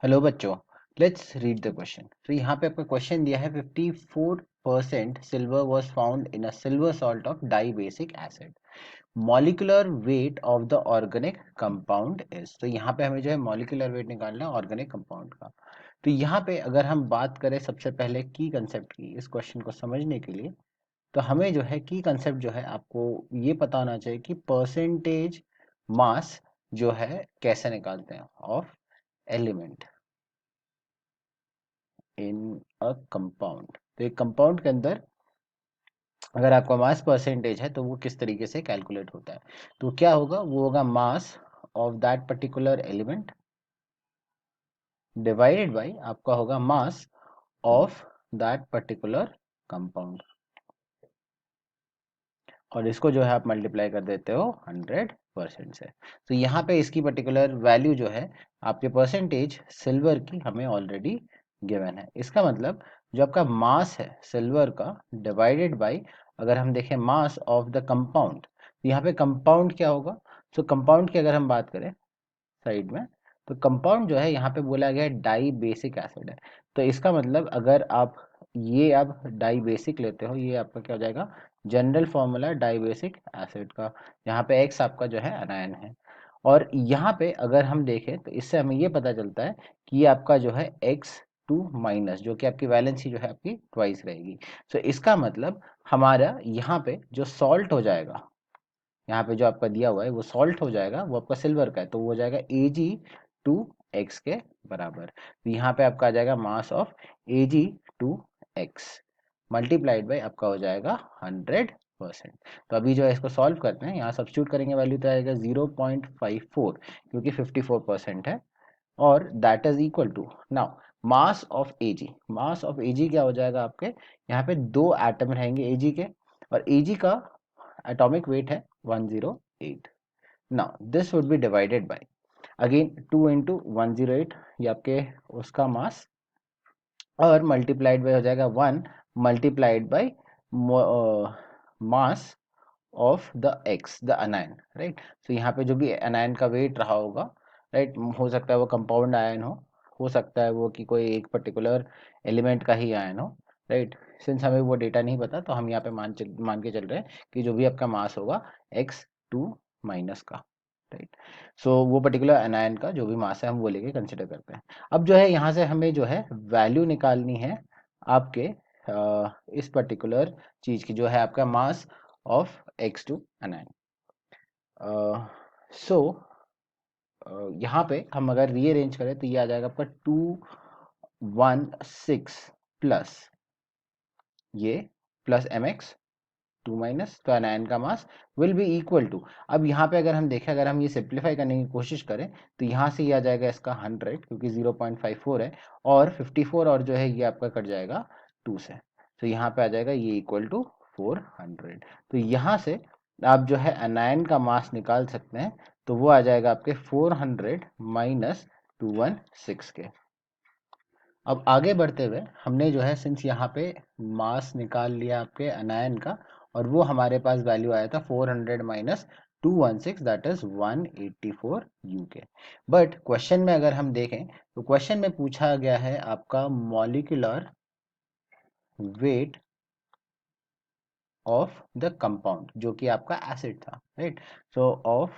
Hello बच्चों, let's read the question. तो यहाँ पे आपका क्वेश्चन दिया है 54% silver was found in a silver salt of dibasic acid. Molecular weight of the organic compound is. तो यहाँ पे हमें जो है मॉलिक्यूलर वेट निकालना है ऑर्गेनिक कंपाउंड का। तो यहाँ पे अगर हम बात करें सबसे पहले की कंसेप्ट की इस क्वेश्चन को समझने के लिए, तो हमें जो है की कंसेप्ट जो है आपको ये पता होना चाहिए कि परसेंटेज मास जो है कैसे निकालते हैं of element in a compound. तो एक कंपाउंड के अंदर अगर आपका मास परसेंटेज है तो वो किस तरीके से कैलकुलेट होता है, तो क्या होगा, वो होगा mass of that particular element divided by आपका होगा mass of that particular compound, और इसको जो है आप मल्टीप्लाई कर देते हो 100% से। तो यहाँ पे इसकी पर्टिकुलर वैल्यू जो है आपके परसेंटेज सिल्वर की हमें ऑलरेडी गिवन है। इसका मतलब जो आपका मास है सिल्वर का डिवाइडेड बाय अगर हम देखें मास ऑफ द कंपाउंड, तो यहाँ पे कंपाउंड क्या होगा। सो कंपाउंड की अगर हम बात करें साइड में, तो कंपाउंड जो है यहाँ पे बोला गया है डाई बेसिक एसिड है। तो इसका मतलब अगर आप ये आप डाई बेसिक लेते हो, ये आपका क्या हो जाएगा, general formula dibasic acid का। यहाँ पे एक्स आपका जो है अनायन है, और यहाँ पे अगर हम देखें तो इससे हमें ये पता चलता है कि ये आपका जो है एक्स टू माइनस, जो कि आपकी वैलेंसी जो है आपकी ट्वाइस रहेगी। सो इसका मतलब हमारा यहाँ पे जो सॉल्ट हो जाएगा, यहाँ पे जो आपका दिया हुआ है वो सॉल्ट हो जाएगा, वो आपका सिल्वर का है, तो वो हो जाएगा Ag2x के बराबर। तो यहाँ पे आपका आ जाएगा mass of Ag2x multiplied by आपका हो जाएगा 100%। तो अभी जो है इसको सॉल्व करते हैं, यहाँ सब्स्टिट्यूट करेंगे, वैल्यू तो आएगा 0.54 क्योंकि 54% है, और that is equal to now mass of Ag। Mass of Ag क्या हो जाएगा आपके, यहाँ पे दो एटम रहेंगे Ag के, और Ag का atomic weight है 108। now this would be divided by again 2 into 108, ये आपके उसका मास, और मल्टीप्लाइड बाय हो जाएगा 1 multiplied by mass of the x the अनायन, right. तो यहाँ पे जो भी अनायन का वेट रहा होगा, राइट, हो सकता है वो कंपाउंड आयन हो सकता है वो कि कोई एक पर्टिकुलर एलिमेंट का ही आयन हो, राइट। सिंस हमें वो डेटा नहीं पता, तो हम यहाँ पे मान के चल रहे हैं कि जो भी आपका मास होगा x2 माइनस का, राइट। सो वो पर्टिकुलर अनायन का जो भी मास है हम वो लेके कंसिडर करते हैं। अब जो है यहाँ से हमें जो है वैल्यू निकालनी है आपके इस पर्टिकुलर चीज की, जो है आपका मास ऑफ x2 anion। सो यहाँ पे हम अगर रीअरेंज करें तो ये आ जाएगा आपका 216 प्लस ये प्लस mx 2 माइनस, तो एनायन का mass will be equal to, अब यहाँ पे अगर हम देखें, अगर हम ये सिंप्लीफाई करने की कोशिश करें तो यहाँ से ये आ जाएगा इसका 100 क्योंकि 0.54 है, और 54 और जो है ये आपका कट जाएगा 2 से, तो यहाँ पे आ जाएगा ये इक्वल टू 400। तो यहाँ से आप जो है एनायन का मास निकाल सकते हैं, तो वो आ जाएगा आपके 400 माइनस 216 के। अब आगे बढ़ते हुए हमने जो है सिंस यहाँ पे मास निकाल लिया आपके अनायन का, और वो हमारे पास वैल्यू आया था 400 minus 216, that is 184 UK. But question में अगर हम देखें तो क्वेश्चन में पूछा गया है आपका molecular weight of the compound, जो कि आपका एसिड था, right. So of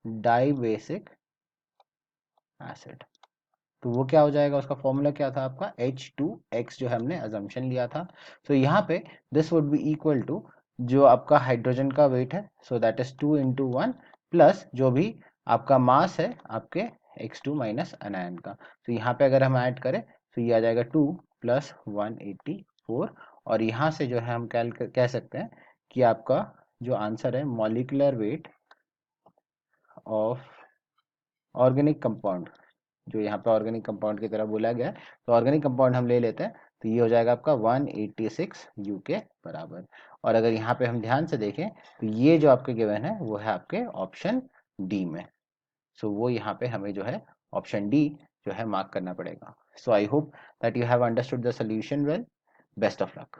dibasic acid, तो वो क्या हो जाएगा, उसका फॉर्मूला क्या था आपका H2x, जो हमने अजम्पशन लिया था। सो यहाँ पे this would be equal to जो आपका हाइड्रोजन का वेट है, so that is 2 into 1 plus जो भी आपका मास है आपके x2 माइनस अनायन का। तो यहाँ पे अगर हम ऐड करें तो ये आ जाएगा 2 प्लस 184, और यहाँ से जो है हम कह सकते हैं कि आपका जो आंसर है molecular weight of organic compound, जो यहाँ पे ऑर्गेनिक कंपाउंड की तरह बोला गया है, तो ऑर्गेनिक कंपाउंड हम ले लेते हैं, तो ये हो जाएगा आपका 186 यू के बराबर। और अगर यहाँ पे हम ध्यान से देखें तो ये जो आपके गिवन है वो है आपके ऑप्शन डी में। सो वो यहाँ पे हमें जो है ऑप्शन डी जो है मार्क करना पड़ेगा। So I hope that you have understood the solution well. Best of luck.